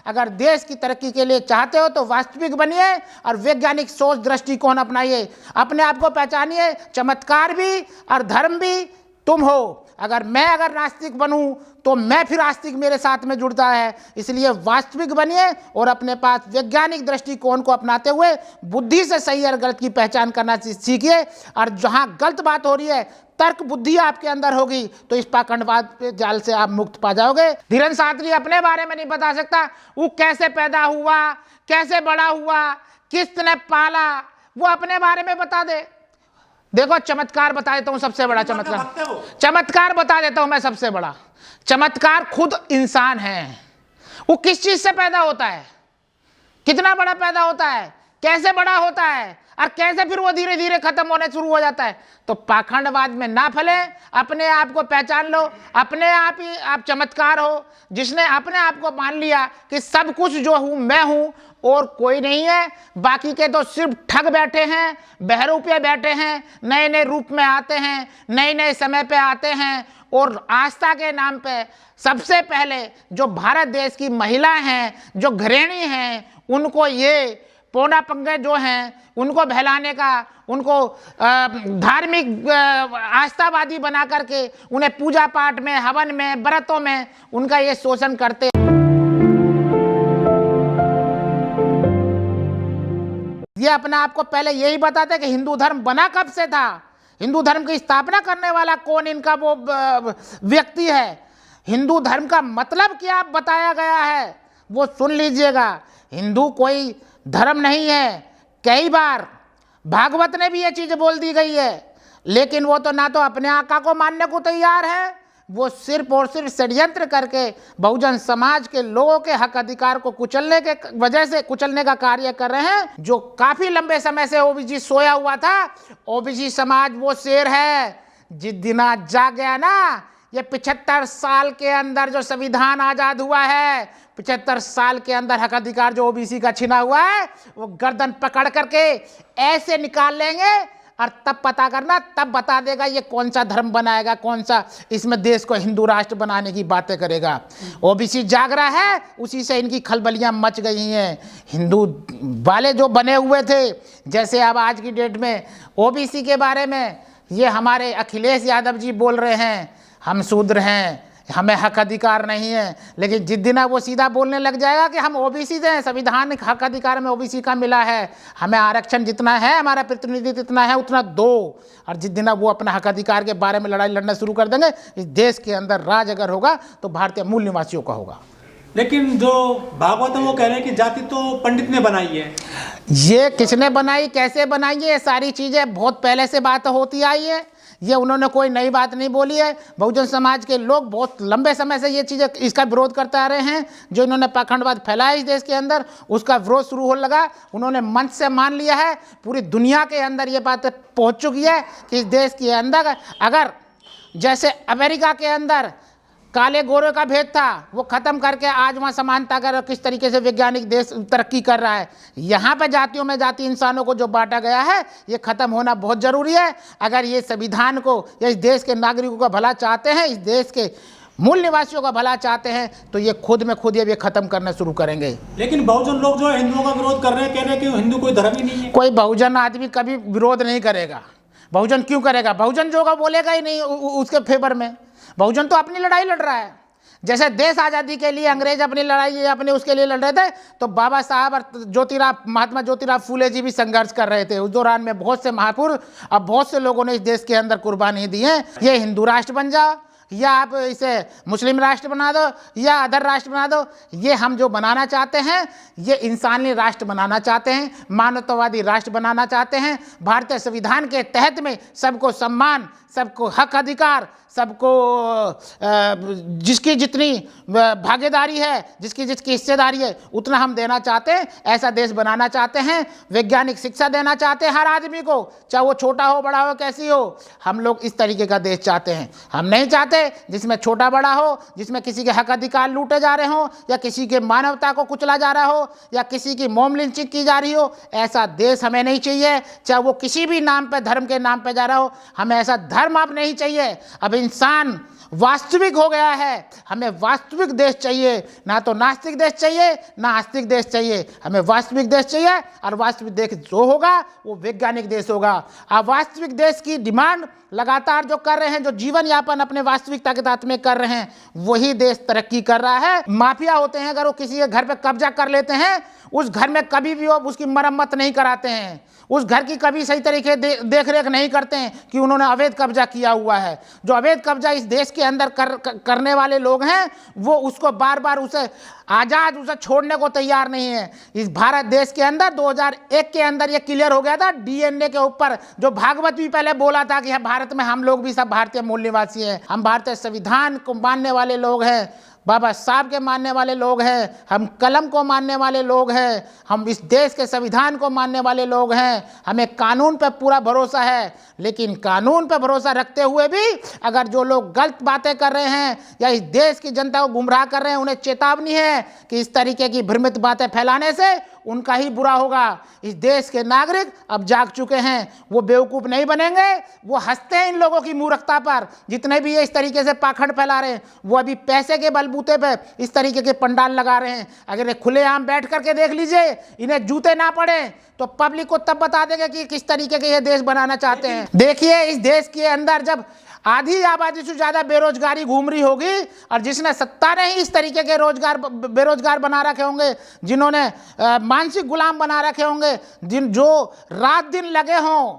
अगर देश की तरक्की के लिए चाहते हो तो वास्तविक बनिए और वैज्ञानिक सोच दृष्टिकोण अपनाइए। अपने आप को पहचानिए, चमत्कार भी और धर्म भी तुम हो। अगर नास्तिक बनूं तो मैं फिर आस्तिक मेरे साथ में जुड़ता है। इसलिए वास्तविक बनिए और अपने पास वैज्ञानिक दृष्टिकोण को अपनाते हुए बुद्धि से सही और गलत की पहचान करना सीखिए। और जहां गलत बात हो रही है, तर्क बुद्धि आपके अंदर होगी तो इस पाखंडवाद के जाल से आप मुक्त पा जाओगे। धीरेन्द्र शास्त्री अपने बारे में नहीं बता सकता, वो कैसे पैदा हुआ, कैसे बड़ा हुआ, किसने पाला, वो अपने बारे में बता दे। देखो चमत्कार बता देता हूं, सबसे बड़ा चमत्कार बता देता हूं मैं। सबसे बड़ा चमत्कार खुद इंसान है। वो किस चीज से पैदा होता है, कितना बड़ा पैदा होता है, कैसे बड़ा होता है और कैसे फिर वो धीरे धीरे खत्म होने शुरू हो जाता है। तो पाखंडवाद में ना फले, अपने आप को पहचान लो। अपने आप ही आप चमत्कार हो। जिसने अपने आप को मान लिया कि सब कुछ जो हूं मैं हूं और कोई नहीं है, बाकी के तो सिर्फ ठग बैठे हैं, बहरूपे बैठे हैं, नए नए रूप में आते हैं, नए नए समय पे आते हैं। और आस्था के नाम पे सबसे पहले जो भारत देश की महिला हैं, जो घरेणी हैं, उनको ये पौना पंगे जो हैं उनको बहलाने का, उनको धार्मिक आस्थावादी बना करके उन्हें पूजा पाठ में, हवन में, व्रतों में उनका ये शोषण करते। ये अपने आप को पहले यही बताते कि हिंदू धर्म बना कब से था, हिंदू धर्म की स्थापना करने वाला कौन इनका वो व्यक्ति है, हिंदू धर्म का मतलब क्या बताया गया है वो सुन लीजिएगा। हिंदू कोई धर्म नहीं है। कई बार भागवत ने भी ये चीज बोल दी गई है, लेकिन वो तो ना तो अपने आका को मानने को तैयार है, वो सिर्फ और सिर्फ षड्यंत्र करके बहुजन समाज के लोगों के हक अधिकार को कुचलने के वजह से कुचलने का कार्य कर रहे हैं। जो काफी लंबे समय से ओबीसी सोया हुआ था, ओबीसी समाज वो शेर है, जिस दिन आज जाग गया ना, ये 75 साल के अंदर जो संविधान आजाद हुआ है, 75 साल के अंदर हक अधिकार जो ओबीसी का छिना हुआ है, वो गर्दन पकड़ करके ऐसे निकाल लेंगे और तब पता करना, तब बता देगा ये कौन सा धर्म बनाएगा, कौन सा इसमें देश को हिंदू राष्ट्र बनाने की बातें करेगा। ओबीसी जाग रहा है, उसी से इनकी खलबलियां मच गई हैं। हिंदू वाले जो बने हुए थे, जैसे अब आज की डेट में ओबीसी के बारे में ये हमारे अखिलेश यादव जी बोल रहे हैं, हम शूद्र हैं, हमें हक अधिकार नहीं है। लेकिन जिस दिन वो सीधा बोलने लग जाएगा कि हम ओबीसी से हैं, संविधान हक अधिकार में ओबीसी का मिला है, हमें आरक्षण जितना है, हमारा प्रतिनिधित्व जितना है उतना दो, और जिस दिन वो अपना हक अधिकार के बारे में लड़ाई लड़ना शुरू कर देंगे, इस देश के अंदर राज अगर होगा तो भारतीय मूल निवासियों का होगा। लेकिन जो भागवत है वो कह रहे हैं कि जाति तो पंडित ने बनाई है। ये किसने बनाई, कैसे बनाई है, ये सारी चीज़ें बहुत पहले से बात होती आई है। ये उन्होंने कोई नई बात नहीं बोली है। बहुजन समाज के लोग बहुत लंबे समय से ये चीज़ें इसका विरोध करते आ रहे हैं। जो इन्होंने पाखंडवाद फैलाया इस देश के अंदर, उसका विरोध शुरू होने लगा। उन्होंने मंच से मान लिया है, पूरी दुनिया के अंदर ये बात पहुंच चुकी है कि इस देश के अंदर अगर जैसे अमेरिका के अंदर काले गोरे का भेद था, वो खत्म करके आज वहाँ समानता कर किस तरीके से वैज्ञानिक देश तरक्की कर रहा है। यहाँ पे जातियों में जाति इंसानों को जो बांटा गया है, ये खत्म होना बहुत ज़रूरी है। अगर ये संविधान को या इस देश के नागरिकों का भला चाहते हैं, इस देश के मूल निवासियों का भला चाहते हैं, तो ये खुद में खुद ये खत्म करना शुरू करेंगे। लेकिन बहुजन लोग जो है हिंदुओं का विरोध कर रहे हैं, कह रहे हैं कि हिंदू कोई धर्म ही नहीं है। कोई बहुजन आदमी कभी विरोध नहीं करेगा। बहुजन क्यों करेगा? बहुजन जो होगा बोलेगा ही नहीं उसके फेवर में। बहुजन तो अपनी लड़ाई लड़ रहा है। जैसे देश आज़ादी के लिए अंग्रेज अपनी लड़ाई अपने उसके लिए लड़ रहे थे, तो बाबा साहब और महात्मा ज्योतिराव फूले जी भी संघर्ष कर रहे थे। उस दौरान में बहुत से महापुरुष अब बहुत से लोगों ने इस देश के अंदर कुर्बानी दी है। ये हिंदू राष्ट्र बन जाओ या आप इसे मुस्लिम राष्ट्र बना दो या अदर राष्ट्र बना दो, ये हम जो बनाना चाहते हैं, ये इंसानी राष्ट्र बनाना चाहते हैं, मानवतावादी राष्ट्र बनाना चाहते हैं। भारतीय संविधान के तहत में सबको सम्मान, सबको हक अधिकार, सबको जिसकी जितनी भागीदारी है, जिसकी जिसकी हिस्सेदारी है, उतना हम देना चाहते हैं। ऐसा देश बनाना चाहते हैं। वैज्ञानिक शिक्षा देना चाहते हैं हर आदमी को, चाहे वो छोटा हो बड़ा हो कैसी हो। हम लोग इस तरीके का देश चाहते हैं। हम नहीं चाहते जिसमें छोटा बड़ा हो, जिसमें किसी के हक अधिकार लूटे जा रहे हो, या किसी के मानवता को कुचला जा रहा हो, या किसी की मॉब लिंचिंग की जा रही हो। ऐसा देश हमें नहीं चाहिए, चाहे वो किसी भी नाम पे, धर्म के नाम पे जा रहा हो। हमें ऐसा धर्म अब नहीं चाहिए, अब इंसान वास्तविक हो गया है। हमें वास्तविक देश चाहिए, ना तो नास्तिक देश चाहिए ना आस्तिक देश चाहिए, हमें वास्तविक देश चाहिए। और वास्तविक देश जो होगा वो वैज्ञानिक देश होगा। अब वास्तविक देश की डिमांड लगातार जो कर रहे हैं, जो जीवन यापन अपने वास्तविकता के तहत में कर रहे हैं, वही देश तरक्की कर रहा है। माफिया होते हैं, अगर वो किसी के घर पे कब्जा कर लेते हैं, उस घर में कभी भी वो उसकी मरम्मत नहीं कराते हैं, उस घर की कभी सही तरीके देख रेख नहीं करते हैं कि उन्होंने अवैध कब्जा किया हुआ है। जो अवैध कब्जा इस देश के अंदर करने वाले लोग हैं, वो उसको बार बार उसे आज़ाद उसे छोड़ने को तैयार नहीं है। इस भारत देश के अंदर 2001 के अंदर ये क्लियर हो गया था डीएनए के ऊपर, जो भागवत भी पहले बोला था कि भारत में हम लोग भी सब भारतीय मूल निवासी हैं, हम भारतीय संविधान को मानने वाले लोग हैं, बाबा साहब के मानने वाले लोग हैं, हम कलम को मानने वाले लोग हैं, हम इस देश के संविधान को मानने वाले लोग हैं, हमें कानून पर पूरा भरोसा है। लेकिन कानून पर भरोसा रखते हुए भी अगर जो लोग गलत बातें कर रहे हैं या इस देश की जनता को गुमराह कर रहे हैं, उन्हें चेतावनी है कि इस तरीके की भ्रमित बातें फैलाने से उनका ही बुरा होगा। इस देश के नागरिक अब जाग चुके हैं, वो बेवकूफ़ नहीं बनेंगे। वो हंसते हैं इन लोगों की मूर्खता पर, जितने भी ये इस तरीके से पाखंड फैला रहे हैं, वो अभी पैसे के बलबूते पे इस तरीके के पंडाल लगा रहे हैं। अगर ये खुलेआम बैठ करके देख लीजिए, इन्हें जूते ना पड़े तो पब्लिक को तब बता देंगे कि किस तरीके के ये देश बनाना चाहते हैं। देखिए, इस देश के अंदर जब आधी आबादी से ज़्यादा बेरोजगारी घूम रही होगी और जिसने सत्ता ने ही इस तरीके के बेरोजगार बना रखे होंगे, जिन्होंने मानसिक गुलाम बना रखे होंगे, जो रात दिन लगे हों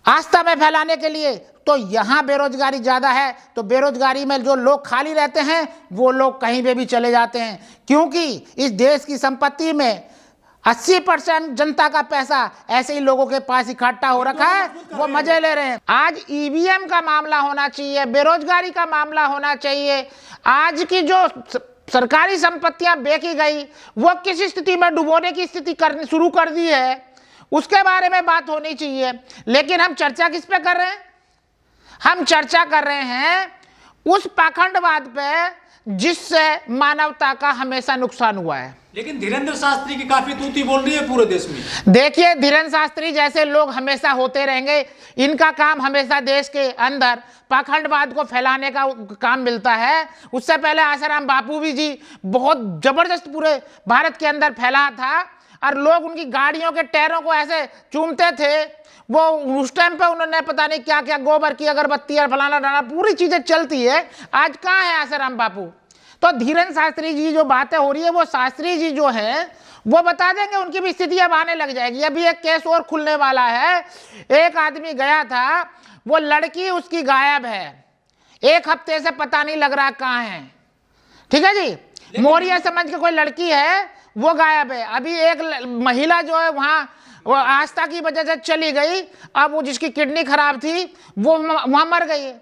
आस्था में फैलाने के लिए, तो यहाँ बेरोजगारी ज़्यादा है। तो बेरोजगारी में जो लोग खाली रहते हैं वो लोग कहीं पे भी चले जाते हैं, क्योंकि इस देश की संपत्ति में 80% जनता का पैसा ऐसे ही लोगों के पास इकट्ठा हो रखा है, वो मजे ले रहे हैं। आज ईवीएम का मामला होना चाहिए, बेरोजगारी का मामला होना चाहिए। आज की जो सरकारी संपत्तियां बेची गई, वो किस स्थिति में डुबोने की स्थिति करनी शुरू कर दी है, उसके बारे में बात होनी चाहिए। लेकिन हम चर्चा किस पे कर रहे हैं? हम चर्चा कर रहे हैं उस पाखंडवाद पे जिससे मानवता का हमेशा नुकसान हुआ है। लेकिन धीरेन्द्र शास्त्री की काफी तूती बोल रही है पूरे देश में। देखिए, धीरेन्द्र शास्त्री जैसे लोग हमेशा होते रहेंगे। इनका काम हमेशा देश के अंदर पाखंडवाद को फैलाने का काम मिलता है। उससे पहले आसाराम बापू भी जी बहुत जबरदस्त पूरे भारत के अंदर फैला था और लोग उनकी गाड़ियों के टायरों को ऐसे चूमते थे। वो उस टाइम पे उन्होंने पता नहीं क्या क्या गोबर की अगरबत्ती और फलाना डाला, पूरी चीजें चलती है। आज कहाँ है आसाराम बापू? तो धीरेन्द्र शास्त्री जी जो बातें हो रही है, वो शास्त्री जी जो है वो बता देंगे, उनकी भी स्थिति अब आने लग जाएगी। अभी एक केस और खुलने वाला है। एक आदमी गया था, वो लड़की उसकी गायब है, 1 हफ्ते से पता नहीं लग रहा कहाँ है। ठीक है जी, मोरिया समझ के कोई लड़की है, वो गायब है। अभी एक महिला जो है वहाँ वो आस्था की वजह से चली गई, अब वो जिसकी किडनी खराब थी वो वहाँ मर गई है।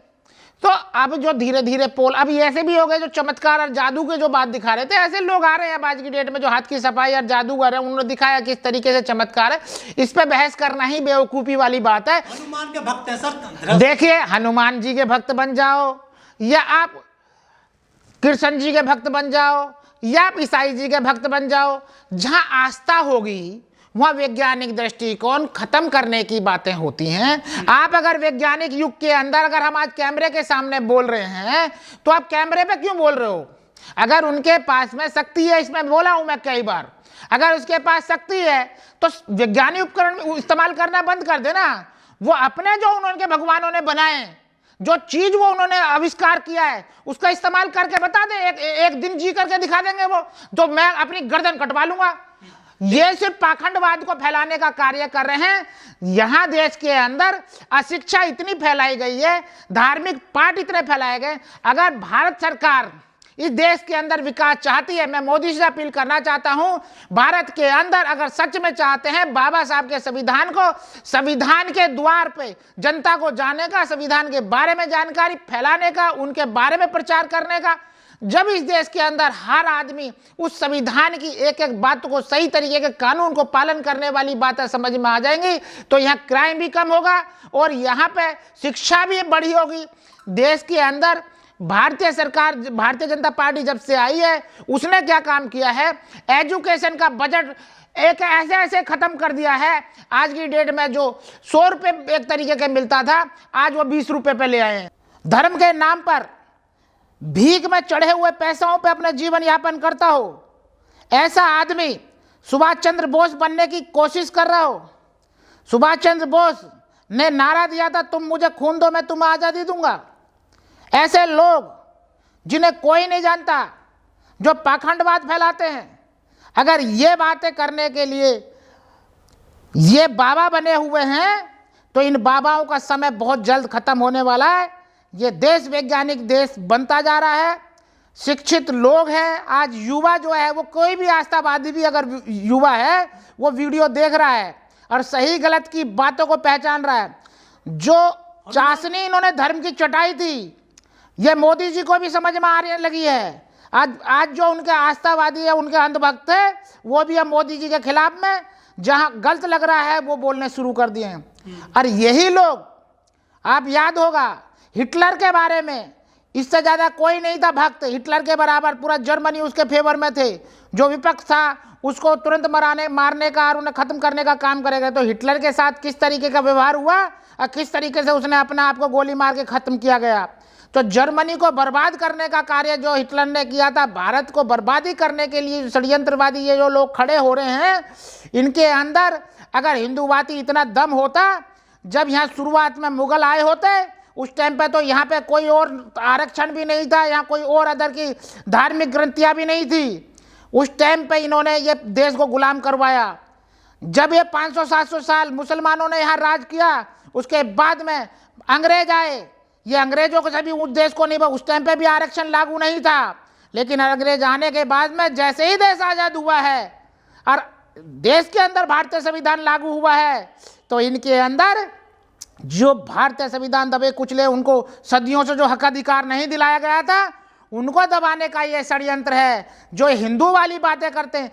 तो अब जो धीरे धीरे पोल अब ऐसे भी हो गए जो चमत्कार और जादू के जो बात दिखा रहे थे, ऐसे लोग आ रहे हैं आज की डेट में जो हाथ की सफाई और जादूगर है, उन्होंने दिखाया किस तरीके से चमत्कार है। इस पे बहस करना ही बेवकूफ़ी वाली बात है। हनुमान के भक्त हैं सर। देखिए, हनुमान जी के भक्त बन जाओ या आप कृष्ण जी के भक्त बन जाओ या आप ईसाई जी के भक्त बन जाओ, जहां आस्था होगी वहाँ वैज्ञानिक दृष्टिकोण खत्म करने की बातें होती हैं। आप अगर वैज्ञानिक युग के अंदर अगर हम आज कैमरे के सामने बोल रहे हैं, तो आप कैमरे पे क्यों बोल रहे हो? अगर उनके पास में शक्ति है, इसमें बोला हूं मैं कई बार, अगर उसके पास शक्ति है तो वैज्ञानिक उपकरण इस्तेमाल करना बंद कर देना। वो अपने जो उनके भगवानों ने बनाए, जो चीज वो उन्होंने आविष्कार किया है, उसका इस्तेमाल करके बता दें, एक दिन जी करके दिखा देंगे वो, तो मैं अपनी गर्दन कटवा लूंगा। ये सिर्फ पाखंडवाद को फैलाने का कार्य कर रहे हैं। यहां देश के अंदर अशिक्षा इतनी फैलाई गई है, धार्मिक पाठ इतने फैलाए गए। अगर भारत सरकार इस देश के अंदर विकास चाहती है, मैं मोदी से अपील करना चाहता हूं, भारत के अंदर अगर सच में चाहते हैं बाबा साहब के संविधान को, संविधान के द्वार पे जनता को जाने का, संविधान के बारे में जानकारी फैलाने का, उनके बारे में प्रचार करने का, जब इस देश के अंदर हर आदमी उस संविधान की एक एक बात को सही तरीके के कानून को पालन करने वाली बातें समझ में आ जाएंगी, तो यहाँ क्राइम भी कम होगा और यहाँ पे शिक्षा भी बड़ी होगी। देश के अंदर भारतीय सरकार, भारतीय जनता पार्टी जब से आई है, उसने क्या काम किया है? एजुकेशन का बजट एक ऐसे खत्म कर दिया है। आज की डेट में जो 100 रुपये एक तरीके के मिलता था, आज वो 20 रुपये पे ले आए हैं। धर्म के नाम पर भीख में चढ़े हुए पैसों पे अपना जीवन यापन करता हो, ऐसा आदमी सुभाष चंद्र बोस बनने की कोशिश कर रहा हो। सुभाष चंद्र बोस ने नारा दिया था, तुम मुझे खून दो, मैं तुम्हें आज़ादी दूंगा। ऐसे लोग जिन्हें कोई नहीं जानता, जो पाखंडवाद फैलाते हैं, अगर ये बातें करने के लिए ये बाबा बने हुए हैं, तो इन बाबाओं का समय बहुत जल्द खत्म होने वाला है। ये देश वैज्ञानिक देश बनता जा रहा है। शिक्षित लोग हैं, आज युवा जो है वो, कोई भी आस्थावादी भी अगर युवा है, वो वीडियो देख रहा है और सही गलत की बातों को पहचान रहा है। जो चाशनी इन्होंने धर्म की चटाई थी, ये मोदी जी को भी समझ में आने लगी है। आज जो उनके आस्थावादी है, उनके अंधभक्त है, वो भी अब मोदी जी के खिलाफ में जहां गलत लग रहा है वो बोलने शुरू कर दिए हैं। और यही लोग, आप याद होगा हिटलर के बारे में, इससे ज़्यादा कोई नहीं था भक्त, हिटलर के बराबर पूरा जर्मनी उसके फेवर में थे। जो विपक्ष था उसको तुरंत मारने का और उन्हें ख़त्म करने का काम करेगा। तो हिटलर के साथ किस तरीके का व्यवहार हुआ और किस तरीके से उसने अपने आप को गोली मार के ख़त्म किया गया। तो जर्मनी को बर्बाद करने का कार्य जो हिटलर ने किया था, भारत को बर्बादी करने के लिए षड्यंत्रवादी ये जो लोग खड़े हो रहे हैं, इनके अंदर अगर हिंदूवादी इतना दम होता, जब यहाँ शुरुआत में मुगल आए होते, उस टाइम पे तो यहाँ पे कोई और आरक्षण भी नहीं था, यहाँ कोई और अदर की धार्मिक ग्रंथियाँ भी नहीं थी। उस टाइम पे इन्होंने ये देश को गुलाम करवाया। जब ये 500-700 साल मुसलमानों ने यहाँ राज किया, उसके बाद में अंग्रेज आए। ये अंग्रेजों को सभी उस देश को नहीं, उस टाइम पे भी आरक्षण लागू नहीं था, लेकिन अंग्रेज आने के बाद में जैसे ही देश आज़ाद हुआ है और देश के अंदर भारतीय संविधान लागू हुआ है, तो इनके अंदर जो भारतीय संविधान दबे कुचले, उनको सदियों से जो हक अधिकार नहीं दिलाया गया था, उनको दबाने का ये षड्यंत्र है। जो हिंदू वाली बातें करते हैं,